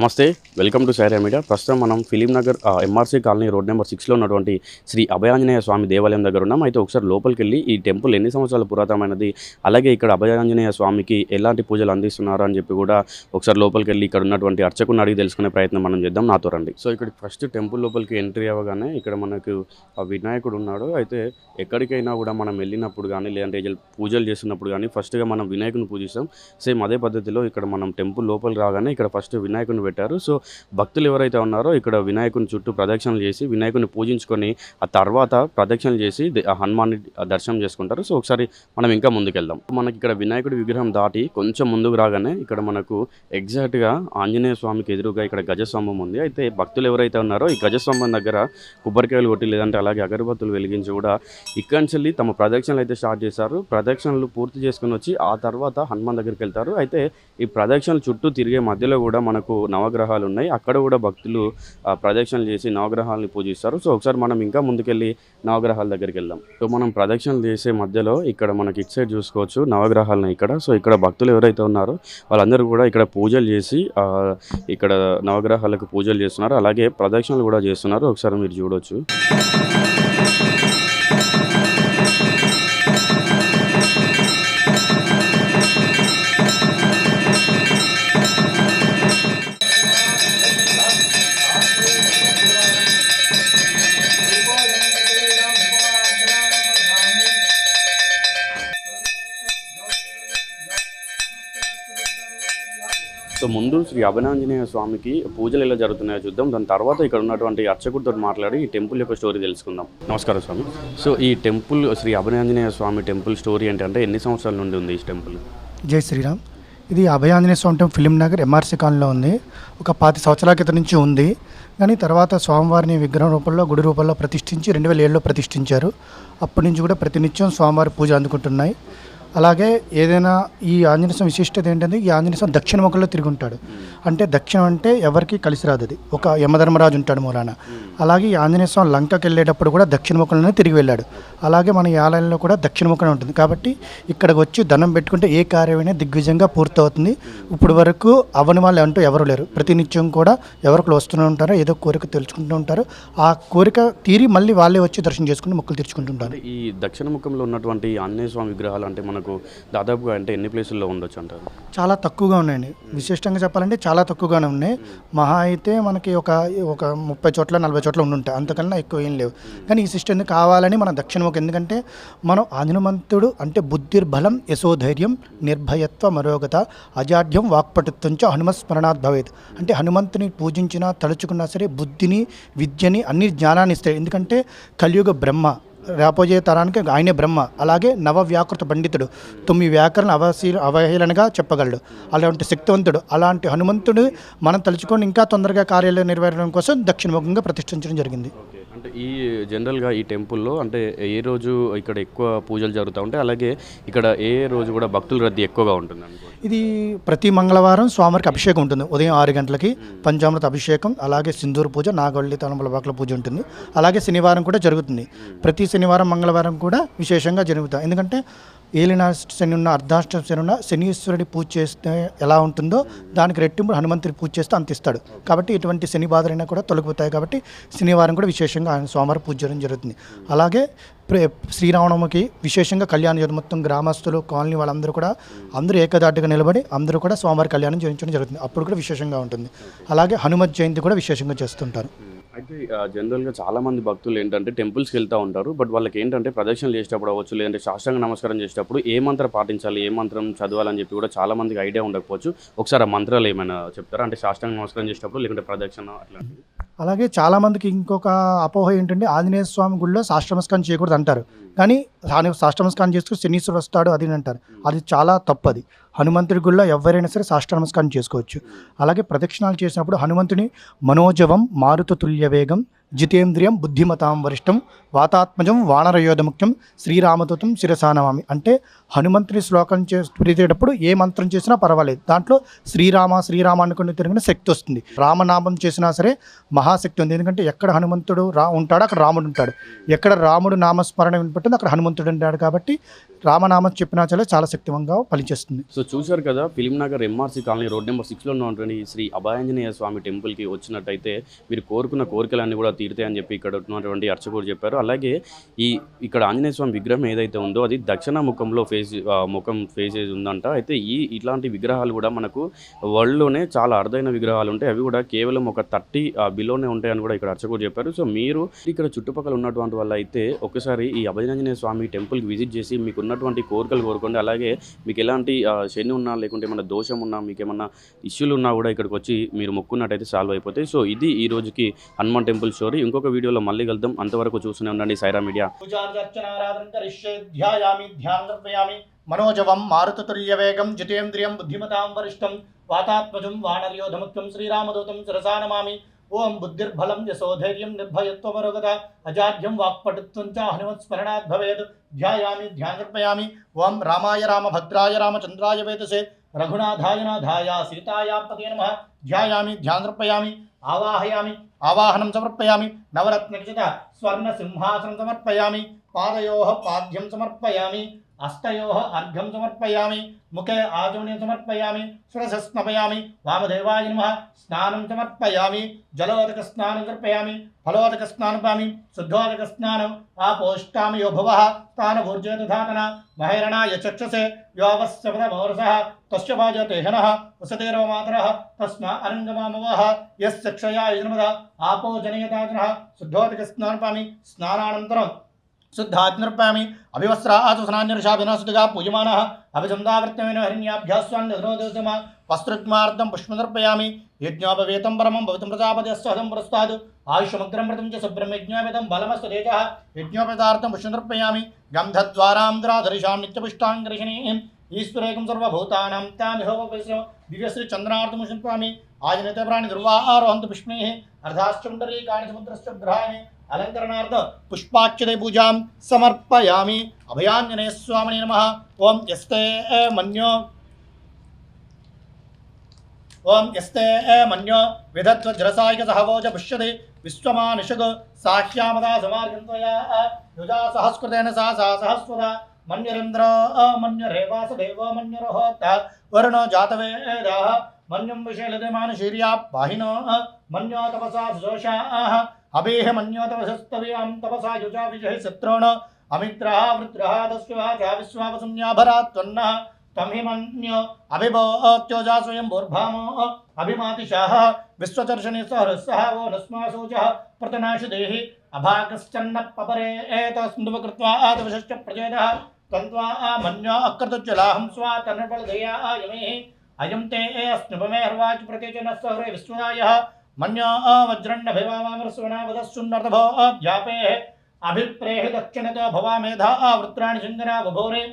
నమస్తే, welcome to Sye Raa media. ప్రస్తుతం మనం Film Nagar MRC colony road number 6లో ఉన్నటువంటి శ్రీ అభయాంజనేయ స్వామి దేవాలయం దగ్గర ఉన్నాం. అయితే ఒకసారి లోపలికి వెళ్ళి ఈ టెంపుల్ ఎన్ని సంవత్సరాల పురాతనమైనది, అలాగే ఇక్కడ అభయాంజనేయ స్వామికి ఎలాంటి పూజలు అందిస్తున్నారు అని చెప్పి కూడా ఒకసారి లోపలికి వెళ్ళి ఇక్కడ ఉన్నటువంటి అర్చకుని అడిగి తెలుసుకునే ప్రయత్నం మనం చేద్దాం. నాతో రండి. సో ఇక్కడ ఫస్ట్ టెంపుల్ లోపలికి ఎంట్రీ అవ్వగానే ఇక్కడ మనకు వినాయకుడు ఉన్నాడు. అయితే ఎక్కడికైనా కూడా మనం వెళ్ళినప్పుడు కానీ లేదంటే పూజలు చేస్తున్నప్పుడు కానీ ఫస్ట్గా మనం వినాయకుని పూజిస్తాం. సేమ్ అదే పద్ధతిలో ఇక్కడ మనం టెంపుల్ లోపలికి రాగానే ఇక్కడ ఫస్ట్ వినాయకుని పెట్టారు. సో భక్తులు ఎవరైతే ఉన్నారో ఇక్కడ వినాయకుని చుట్టూ ప్రదక్షిణలు చేసి వినాయకుని పూజించుకొని ఆ తర్వాత ప్రదక్షిణలు చేసి హనుమాన్ని దర్శనం చేసుకుంటారు. సో ఒకసారి మనం ఇంకా ముందుకెళ్దాం. మనకి ఇక్కడ వినాయకుడి విగ్రహం దాటి కొంచెం ముందుకు రాగానే ఇక్కడ మనకు ఎగ్జాక్ట్గా ఆంజనేయ స్వామికి ఎదురుగా ఇక్కడ గజస్తంభం ఉంది. అయితే భక్తులు ఎవరైతే ఉన్నారో ఈ గజస్తంభం దగ్గర కొబ్బరికాయలు కొట్టి లేదంటే అలాగే అగరబత్తులు వెలిగించి కూడా ఇక్కడి నుంచి తమ ప్రదక్షిణలు అయితే స్టార్ట్ చేశారు. ప్రదక్షిణలు పూర్తి చేసుకుని వచ్చి ఆ తర్వాత హనుమాన్ దగ్గరికి వెళ్తారు. అయితే ఈ ప్రదక్షిణలు చుట్టూ తిరిగే మధ్యలో కూడా మనకు నవగ్రహాలు ఉన్నాయి. అక్కడ కూడా భక్తులు ప్రదక్షిణలు చేసి నవగ్రహాలని పూజిస్తారు. సో ఒకసారి మనం ఇంకా ముందుకెళ్ళి నవగ్రహాల దగ్గరికి వెళ్దాం. సో మనం ప్రదక్షిణలు చేసే మధ్యలో ఇక్కడ మనకి ఇటు సైడ్ చూసుకోవచ్చు నవగ్రహాలను ఇక్కడ. సో ఇక్కడ భక్తులు ఎవరైతే ఉన్నారో వాళ్ళందరూ కూడా ఇక్కడ పూజలు చేసి ఇక్కడ నవగ్రహాలకు పూజలు చేస్తున్నారు. అలాగే ప్రదక్షిణలు కూడా చేస్తున్నారు. ఒకసారి మీరు చూడవచ్చు. సో ముందు శ్రీ అభయాంజనేయ స్వామికి పూజలు ఎలా జరుగుతున్నాయో చూద్దాం. దాని తర్వాత ఇక్కడ ఉన్నటువంటి అర్చకుడితో మాట్లాడి ఈ టెంపుల్ యొక్క స్టోరీ తెలుసుకుందాం. నమస్కారం స్వామి. సో ఈ టెంపుల్ శ్రీ అభయాంజనేయ స్వామి టెంపుల్ స్టోరీ ఏంటంటే ఎన్ని సంవత్సరాల నుండి ఉంది ఈ టెంపుల్? జై శ్రీరామ్. ఇది అభయాంజనేయ స్వామి టెంపుల్ ఫిలిం నగర్ ఎంఆర్సీ కాలనీలో ఉంది. ఒక 5 సంవత్సరాల క్రితం నుంచి ఉంది. కానీ తర్వాత స్వామివారిని విగ్రహం రూపంలో గుడి రూపంలో ప్రతిష్ఠించి 2007లో ప్రతిష్ఠించారు. అప్పటి నుంచి కూడా ప్రతినిత్యం స్వామివారి పూజ అందుకుంటున్నాయి. అలాగే ఏదైనా ఈ ఆంజనేయ స్వామి విశిష్టత ఏంటంటే ఈ ఆంజనేయ స్వామి దక్షిణ ముఖంలో తిరిగి ఉంటాడు. అంటే దక్షిణం అంటే ఎవరికి కలిసి రాదు. అది ఒక యమధర్మరాజు ఉంటాడు మూలాన. అలాగే ఈ ఆంజనేయ స్వామి లంకకి వెళ్ళేటప్పుడు కూడా దక్షిణ ముఖంలోనే తిరిగి వెళ్ళాడు. అలాగే మన ఈ ఆలయంలో కూడా దక్షిణ ముఖంలో ఉంటుంది. కాబట్టి ఇక్కడికి వచ్చి దండం పెట్టుకుంటే ఏ కార్యమైనా దిగ్విజయంగా పూర్తవుతుంది. ఇప్పుడు వరకు అవని వాళ్ళు అంటూ ఎవరు లేరు. ప్రతినిత్యం కూడా ఎవరికి వస్తూనే ఉంటారో ఏదో కోరిక తెలుసుకుంటూ ఉంటారు. ఆ కోరిక తీరి మళ్ళీ వాళ్ళే వచ్చి దర్శనం చేసుకుని మొక్కులు తీర్చుకుంటుంటారు. ఈ దక్షిణ ముఖంలో ఉన్నటువంటి ఆంజనేయ స్వామి విగ్రహాలు అంటే మనకు దాదాపుగా అంటే ఎన్ని ప్లేసుల్లో ఉండొచ్చు అంటారు? చాలా తక్కువగా ఉన్నాయండి. విశిష్టంగా చెప్పాలంటే చాలా తక్కువగానే ఉన్నాయి. మహా అయితే మనకి ఒక 30 చోట్ల 40 చోట్ల ఉండుంటాయి. అంతకన్నా ఎక్కువ ఏం లేవు. కానీ ఈ సిస్టమ్ కావాలని మన దక్షిణముఖం, ఎందుకంటే మనం హనుమంతుడు అంటే బుద్ధిర్బలం యశోధైర్యం నిర్భయత్వ మరోగత అజాడ్యం వాక్పటుత్వం చ హనుమస్మరణాత్ భవేత్. అంటే హనుమంతుని పూజించినా తలుచుకున్నా సరే బుద్ధిని విద్యని అన్ని జ్ఞానాన్ని ఇస్తాయి. ఎందుకంటే కలియుగ బ్రహ్మ, రాబోయే తరానికి ఆయనే బ్రహ్మ. అలాగే నవ వ్యాకృత పండితుడు, 9 వ్యాకరణ అవహేళనగా చెప్పగలడు. అలాంటి శక్తివంతుడు. అలాంటి హనుమంతుడు మనం తలుచుకొని ఇంకా తొందరగా కార్యాలయం నెరవేరడం కోసం దక్షిణముఖంగా ప్రతిష్ఠించడం జరిగింది. అంటే ఈ జనరల్గా ఈ టెంపుల్లో అంటే ఏ రోజు ఇక్కడ ఎక్కువ పూజలు జరుగుతూ ఉంటాయి, అలాగే ఇక్కడ ఏ రోజు కూడా భక్తుల రద్దీ ఎక్కువగా ఉంటుంది అనుకో? ఇది ప్రతి మంగళవారం స్వామివారికి అభిషేకం ఉంటుంది. ఉదయం 6 గంటలకి పంచామృత అభిషేకం, అలాగే సింధూరు పూజ, నాగవల్లి తలంబలబాకుల పూజ ఉంటుంది. అలాగే శనివారం కూడా జరుగుతుంది. ప్రతి శనివారం మంగళవారం కూడా విశేషంగా జరుగుతాయి. ఎందుకంటే ఏలినా శని ఉన్న అర్ధాష్టమ శని ఉన్న శనీశ్వరుడి పూజ చేస్తే ఎలా ఉంటుందో దానికి రెట్టింపు హనుమంతుడి పూజ చేస్తే అంత ఇస్తాడు. కాబట్టి ఇటువంటి శని బాధలైనా కూడా తొలగిపోతాయి. కాబట్టి శనివారం కూడా విశేషంగా ఆయన స్వామివారి పూజ చేయడం జరుగుతుంది. అలాగే శ్రీరామనవమికి విశేషంగా కళ్యాణం జరుగుతుంది. మొత్తం గ్రామస్తులు కాలనీ వాళ్ళందరూ కూడా అందరూ ఏకదాటిగా నిలబడి అందరూ కూడా స్వామివారి కళ్యాణం చేయించడం జరుగుతుంది. అప్పుడు కూడా విశేషంగా ఉంటుంది. అలాగే హనుమత్ జయంతి కూడా విశేషంగా చేస్తుంటారు. అయితే జనరల్గా చాలామంది భక్తులు ఏంటంటే టెంపుల్స్కి వెళ్తూ ఉంటారు. బట్ వాళ్ళకి ఏంటంటే ప్రదక్షిణలు చేసేటప్పుడు అవ్వచ్చు, లేదంటే సాష్టాంగ నమస్కారం చేసేటప్పుడు ఏ మంత్రం పాటించాలి, ఏ మంత్రం చదవాలని చెప్పి కూడా చాలామందికి ఐడియా ఉండకపోవచ్చు. ఒకసారి ఆ మంత్రాలు ఏమైనా చెప్తారా? అంటే సాష్టాంగ నమస్కారం చేసేటప్పుడు లేకుంటే ప్రదక్షిణ అట్లాంటివి. అలాగే చాలామందికి ఇంకొక అపోహ ఏంటంటే ఆంజనేయ స్వామి గుడిలో సాష్టాంగ చేయకూడదు అంటారు. కానీ సాష్టాంగ చేస్తూ శనీశ్వరుడు వస్తాడు అది అంటారు. అది చాలా తప్పది. హనుమంతుడి గుడిలో ఎవరైనా సరే సాష్టాంగ చేసుకోవచ్చు. అలాగే ప్రదక్షిణాలు చేసినప్పుడు హనుమంతుని మనోజవం మారుత తుల్య వేగం జితేంద్రియం బుద్ధిమతాం వరిష్టం వాతాత్మజం వానరయోధముఖ్యం శ్రీరామదూతం శిరసానమామి. అంటే హనుమంతుని శ్లోకం చేసేటప్పుడు ఏ మంత్రం చేసినా పర్వాలేదు. దాంట్లో శ్రీరామ శ్రీరామ అనుకుని తిరిగిన శక్తి వస్తుంది. రామనామం చేసినా సరే మహాశక్తి ఉంది. ఎందుకంటే ఎక్కడ హనుమంతుడు ఉంటాడో అక్కడ రాముడు ఉంటాడు. ఎక్కడ రాముడు నామస్మరణ వినపట్టుందో అక్కడ హనుమంతుడు ఉంటాడు. కాబట్టి రామనామం చెప్పినా చాలా శక్తివంతంగా ఫలించేస్తుంది. సో చూశారు కదా, Film Nagar MRC colony road number 6లో ఉన్నటువంటి శ్రీ అభయాంజనేయ స్వామి టెంపుల్కి వచ్చినట్టయితే మీరు కోరుకున్న కోరికలన్నీ కూడా తీరుతాయని చెప్పి ఇక్కడ ఉన్నటువంటి అర్చకుడు చెప్పారు. అలాగే ఇక్కడ ఆంజనేయ స్వామి విగ్రహం ఏదైతే ఉందో అది దక్షిణ ముఖంలో ముఖం ఫేసేజ్ ఉందంట. అయితే ఇట్లాంటి విగ్రహాలు కూడా మనకు వరల్డ్లోనే చాలా అరుదైన విగ్రహాలు ఉంటాయి. అవి కూడా కేవలం ఒక 30 బిలోనే ఉంటాయని కూడా ఇక్కడ అర్చకుడు చెప్పారు. సో మీరు ఇక్కడ చుట్టుపక్కల ఉన్నటువంటి వల్ల అయితే ఒకసారి ఈ అభయాంజనేయ స్వామి టెంపుల్కి విజిట్ చేసి మీకు ఉన్నటువంటి కోరికలు కోరుకోండి. అలాగే మీకు ఎలాంటి శని ఉన్నా లేకుంటే ఏమన్నా దోషం ఉన్నా మీకు ఏమన్నా ఇష్యూలు ఉన్నా కూడా ఇక్కడికి వచ్చి మీరు మొక్కున్నట్టయితే సాల్వ్ అయిపోతాయి. సో ఇది ఈ రోజుకి హనుమాన్ టెంపుల్ స్టోరీ. ఇంకొక వీడియోలో మళ్ళీ కలుద్దాం. అంతవరకు చూస్తూనే ఉండండి సాయిరామ్ మీడియా. మనోజవం మారుతతుల్యవేగం జితేంద్రియం బుద్ధిమతాం వరిష్టం వాతాత్మజం వానర్యోధముఖ్యం శ్రీరామదూతం శిరసా నమామి. ఓం బుద్ధిర్బలం యశోధైర్యం నిర్భయత్వమరోగత అజాడ్యం వాక్పటుత్వం చ హనుమత్స్మరణాత్ భవేత్. ధ్యాయామి ధ్యానర్పయామి. ఓం రామాయ రామభద్రాయ రామచంద్రాయ వేదసే రఘునాథాయ నాథాయ సీతాయాపతే నమః. ధ్యాయామి ధ్యానర్పయామి. ఆవాహయామి ఆవాహనం సమర్పయామి. నవరత్నఖచిత స్వర్ణ సింహాసనం సమర్పయామి. పాదయోః పాద్యం సమర్పయామి. అష్టయోః అర్ఘ్యం సమర్పయామి. ముఖే ఆచమనీయం సమర్పయామి. శిరసస్నపయామి. వామదేవాయ నమః. స్నానం సమర్పయామి. జలోదక స్నానం సమర్పయామి. ఫలోదక స్నానపామి. శుద్ధోదక స్నానం ఆపోష్టామి. యో భువః స్థానభూర్జేతధాతన మహైరణాయ చక్షసే యోవస్సపదమోరసః తస్య వాజతేహనః వసతేరవ మాతరః తస్మా అరంగమామవః యస్య క్షయా యజనమద ఆపో జనయతాజనః. శుద్ధోదక స్నానపామి. స్నానానంతరం శుద్ధాగ్నిర్పామి. అభివస్త్రాసుస్నాన్యర్షాభినాశుతిగా పూజమానః అభిసందావర్తమైన హరిణ్యాభ్యాస్వాన్యధనోదమ వస్త్రగ్మార్థం పుష్పమర్పయామి. యజ్ఞోపవేతం పరమం భవితం ప్రజాపతిస్వహం పురస్తాదు ఆయుషమగ్రమృతం చ సుబ్రహ్మయజ్ఞోపేతం బలమస్తు తేజః. యజ్ఞోపేతార్థం పుష్పమర్పయామి. గంధద్వారాంధ్రాధరిషాం నిత్యపుష్టాంగరిషణీం ఈశ్వరేకం సర్వభూతానాం తామిహోపవిశ్రమ దివ్యశ్రీ చంద్రార్థం పుష్పామి. ఆజనత ప్రాణి దుర్వారోహంతు పుష్పైః అర్ధాశ్చండరీకాణి సముద్రశ్చ గ్రహాణి అలంకరణార్థ పుష్పాక్షతే పూజాం సమర్పయామి. అభయాంజనేయ స్వామినే నమః. ఓం యస్తే మన్యో విధత్వజ్రసాయక సహవోజ పుష్యతే విశ్వమానుషగ సాహ్యామదా సమార్గంత్వయా యుజా సహస్కృతేన సా సహస్వదా మన్యరేంద్ర మన్యరేవాసదేవో మన్యరోహోత వరుణో జాతవేదాః మన్యం విశేలతే మానుషీర్యా పాహినో మన్యో తపసా సుజోషాః అభేహ మన్యోతపసస్తవ్యాం తపసా యుజా విజయ శత్రోణ అమిత్రః వృత్రః దస్వాచ విశ్వావసున్యాభరాత్వన్నః తం హిమన్యో అభిభోత్యోజా స్వయం భూర్భామో అభిమాతిషాః విశ్వచర్షణి సహృస్సః ఓ నస్మాసూచః ప్రతనాశు దేహి అభాగశ్చన్న పపరే ఏతస్మిన్వకృత్వా ఆదవశశ్చ ప్రచేదః తంత్వా మన్యో అకృతజ్వలాహం స్వా తన్నబలదయా యమే అయం తే అస్నుభమే హర్వాచ ప్రతేజన సహృ విశ్వదాయః మన్యో వజ్రన్నభివామరస్వనావదస్సున్నర్ధభో అధ్యాపే అభిప్రేహి దక్షిణతో భవామేధా వృత్రాణి శంకరా బభోరే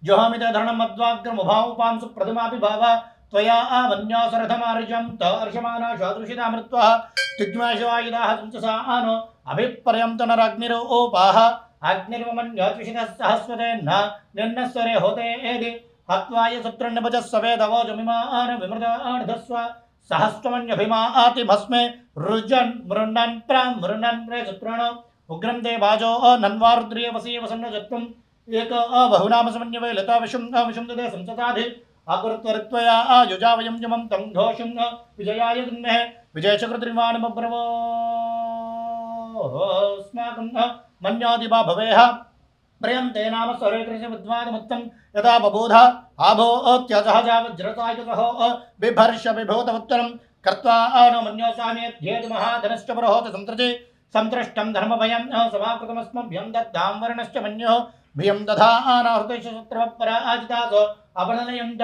జోహామిత ధరణమద్వాగ్రముభాముపాంసు ప్రథమాపి భావ త్వయా మన్యాసరథమార్జం తర్షమానా శాదృషితామృత్వః తిగ్మాశవాయుధాః సంచసానో అభిపర్యంత నరగ్నిరోపాః అగ్నిర్వమన్యాద్విషితः సహస్వతేన్న నిన్నస్వరే హోతేది హత్వాయ శత్రున్నభజస్సవేదవోజమిమాన విమృతార్ధస్వ సహస్వమన్యభిమాతి భస్మే రుజన్ మృణన్ ప్రమృణన్ ప్రశత్రుణ ఉగ్రం దే వాజో నన్వారుద్రియ వసీ వసన్న జత్వం ఏక బహునామ సమన్యవే లతా విషం దదే సంసతాధి అకృత్వరిత్వయా యుజా వయం జమం తం ఘోషం విజయాయ దున్మే విజయచక్రద్రివాణమబ్రవోస్మాకం మన్యాదివా భవేహ ప్రియం తే నామ స్వరే కృష్ణ విద్వానముత్తం యదా బబోధ ఆభోత్యజహజావజ్రతాయుతహో బిభర్ష విభూతముత్తరం కర్త్వా నో మన్యోసామేధ్యేతి మహాధనశ్చ పురోహోత సంత్రజే సంతృష్టం ధర్మభయం సమాకృతమస్మభ్యం దద్దాం వర్ణశ్చ మన్యో భియం దధానాహృతేషత్రవపరాజితాసో అపనలయంత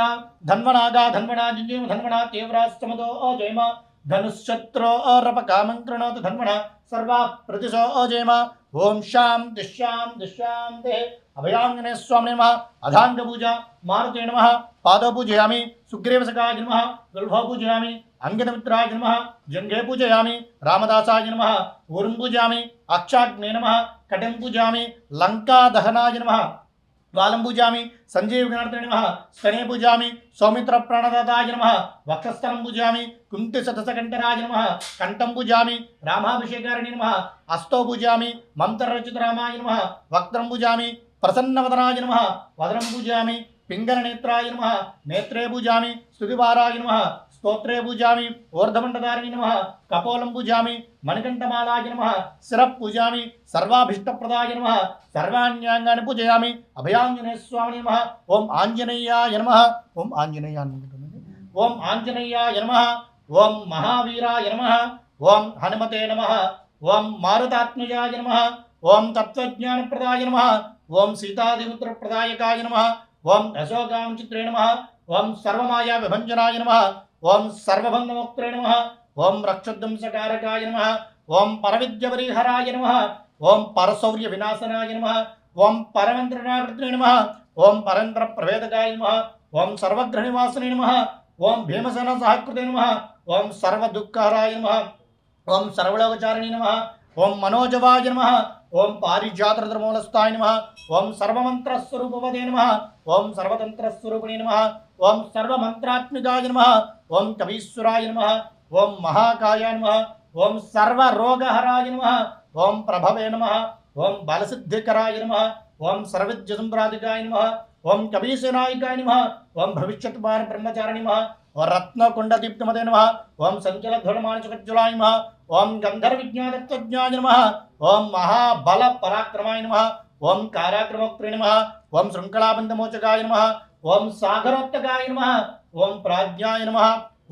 ధన్వనాగా ధన్వనా జింజీమ ధన్వనా తీవ్రాస్తమదో జయమ ధనుశ్చత్రో రపకామం కృణోతు ధన్వన సర్వా ప్రతిశో జయమ. ఓం శాంతి అభయాంజనేయ స్వామి నమః. అధాంగ పూజ మారుతే నమః. పాదో పూజయామి. సుగ్రీవసకాయ నమః. దుర్భో పూజయామి. అంకితమిత్రాయ నమః. జంఘే పూజయామి. రామదాసాయ నమః. ఊరుం పూజయామి. అక్షాగ్నే నమః. కటిం పూజయామి. లంకాదహనాయ నమః. బాలం పూజామి. సంజీవగణార్థనే నమః. స్తనే పూజామి. సౌమిత్ర ప్రాణదాతాయ నమః. వక్షస్థలం పూజామి. కుంతి సతసకంఠరాయ నమః. కంఠం పూజామి. రామాభిషేకారిణి నమః. హస్తో పూజామి. మంత్రరచిత రామాయ నమః. వక్త్రం పూజామి. ప్రసన్నవదనాయ నమః వదనం పూజయామి, పింగళనేత్రాయ నమః నేత్రే పూజామి, స్తుతివారాయ నమః స్తోత్రే పూజామి, ఊర్ధమండధారిణి నమః కపోలం పూజామి, మణికంఠమాలాయ నమః శిరః పూజామి, సర్వాభీష్టప్రదాయ నమః సర్వాణ్యాంగాని పూజయామి, అభయాంజనేయ స్వామిని నమః. ఓం ఆంజనేయాయ నమః. ఓం ఆంజనేయాయ ఓం ఆంజనేయాయ నమః. ఓం మహావీరాయ నమః. ఓం హనుమతే నమః. ఓం మారుతాత్మజాయ నమః. ఓం తత్వజ్ఞానప్రదాయ నమః. ఓం సీతాదిపుత్రప్రదాయకాయ నమః. ఓం అశోకాంచిత్రే నమః. ఓం సర్వమాయా విభంజనాయ నమః. ఓం సర్వభంగమోక్త్రే నమః. ఓం రక్షోద్దంసకారకాయ నమః. ఓం పరవిద్యపరిహరాయ నమః. ఓం పరశౌర్య వినాశనాయ నమః. ఓం పరమంత్రణాకృత్రే నమః. ఓం పరంత్ర ప్రవేదకాయ నమః. ఓం సర్వగ్రహనివాసనే నమః. ఓం భీమసేన సహకృతే నమః. ఓం సర్వదుఃఖహరాయ నమః. ఓం సర్వలోకచారిణి నమః. ఓం మనోజవాయ నమః. ఓం పారిజాతధర్మూలస్థాయ నమః. ఓం సర్వమంత్రస్వరూపవదే నమః. ఓం సర్వతంత్రస్వరూపిణి నమః. ఓం సర్వమంత్రాత్మికాయ నమః. ఓం కవీశ్వరాయ నమః. ఓం మహాకాయాయ నమః. ఓం సర్వరోగహరాయ నమః. ఓం ప్రభవే నమః. ఓం బలసిద్ధికరాయ నమః. ఓం సర్వవిద్యసంప్రాదికాయ నమః. ఓం కవీశనాయికాయ నమః. ఓం భవిష్యత్మాన బ్రహ్మచారిణి నమః. ఓం రత్నకుండదీప్తమదే నమః. ఓం సంచలధ్వలమానసకజ్వలాయ నమః. ఓం గంధర్వవిజ్ఞానత్వజ్ఞాయ నమః. ఓం మహాబల పరాక్రమాయ నమః. ఓం కారాక్రమోక్త్రే నమః. ఓం శృంఖలాబంధమోచకాయ నమః. ఓం సాగరోత్తకాయ నమః. ఓం ప్రాజ్ఞాయ నమః.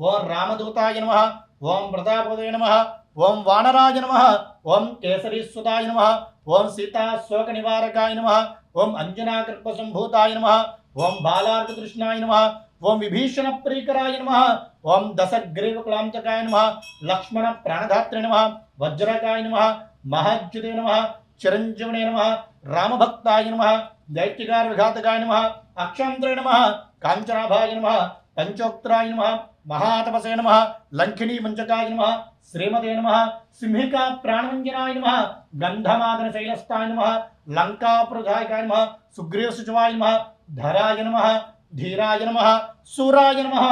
ఓం రామదూతాయ నమః. ఓం ప్రతాపదే నమః. ఓం వానరాయ నమః. ఓం కేసరీసుతాయ నమః. ఓం సీతాశోక నివారకాయ నమః. ఓం అంజనాకృపసంభూతాయ నమః. ఓం బాలార్కృష్ణాయ నమః. ఓం విభీషణ ప్రీకరాయ నమః. ఓం దశగ్రీవకులాంతకాయ నమః. లక్ష్మణ ప్రాణధాత్రే నమః. వజ్రకాయ నమః. మహాజ్యుతే నమః. చిరంజీవనే నమః. రామభక్తాయ నమః. దైత్యకార విఘాతకాయ నమః. అక్షాంతరే నమః. కాంచనాభాయ నమః. పంచోక్త్రాయ నమః. మహాతపసే నమః. లంకినీ మంచకాయ నమః. శ్రీమతే నమః. సింహికా ప్రాణమంజనాయ నమః. గంధమాదన శైలస్థాయ నమః. లంకాపురధాయకాయ నమః. సుగ్రీవసుచవాయ నమః. ధరాయ నమః. ధీరాయ నమః. సూరాయ నమః.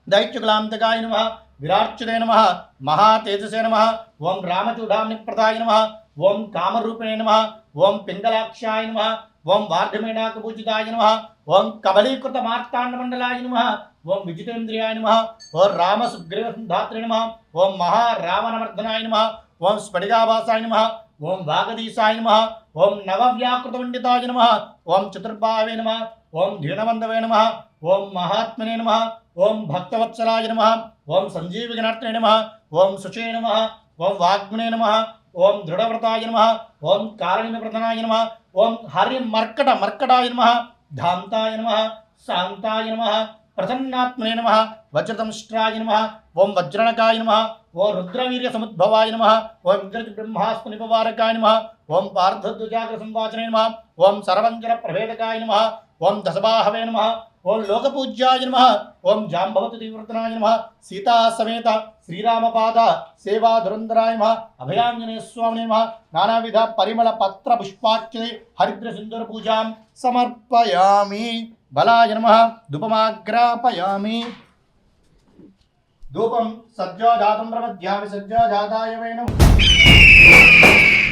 దైత్యకులాంతకాయ నమః. విరార్చుతే నమః. మహాతేజసే నమః. ఓం రామచూడామణిప్రదాయ నమః. ఓం కామరూపిణే నమః. ఓం పింగళాక్షాయ నమః. ఓం వార్ధమేణాకపూజితాయ నమః. ఓం కబలీకృత మార్తాండమండలాయ నమః. ఓం విజితేంద్రియాయ నమః. ఓం రామసుగ్రీవసంధాత్రే నమః. ఓం మహారావణమర్దనాయ నమః. ఓం స్ఫటికాభాసాయ నమః. ఓం వాగదీశాయ నమః. ఓం నవవ్యాకృతపండితాయ నమః. ఓం చతుర్భావే నమః. ఓం ధీనవందవే నమః. ఓం మహాత్మనే నమః. ఓం భక్తవత్సలాయ నమః. ఓం సంజీవిగణార్థనే నమః. ఓం శుచే నమః. ఓం వాగ్మనే నమః. ఓం దృఢవ్రతాయ నమః. ఓం కారణిమప్రదనాయ నమః. ఓం హరిమర్కటాయ నమః. ధాంతాయ నమః. శాంతాయ నమః. ప్రసన్నాత్మనే నమః. వజ్రతంష్ట్రాయ నమః. ఓం వజ్రణకాయ నమః. ఓం రుద్రవీర్య సముద్భవాయ నమః. ఓం ఇంద్రజిబ్రహ్మాస్త్ర నిపవారకాయ నమః. ఓం పార్థద్విజాగ్ర సంవాచనే నమః. ఓం సర్వంజన ప్రభేదకాయ నమః. ఓం దశబాహవే నమః. ఓం లోకపూజ్యాయ నమః. ఓం జాంబవతి తీవ్రతనాయ నమః. సీతా సమేత శ్రీరామపాద సేవా ధురంధరాయ నమః. అభయాంజనేయ స్వామినే నమః. నానావిధ పరిమళ పత్ర పుష్పాక్షే హరిద్ర సింధూర పూజాం సమర్పయామి. బలాయ నమః. ధూపమాగ్రాపయామి. ధూపం సజ్జాజాతం ప్రపద్యామి. సజ్జాజాతాయ వై నమః.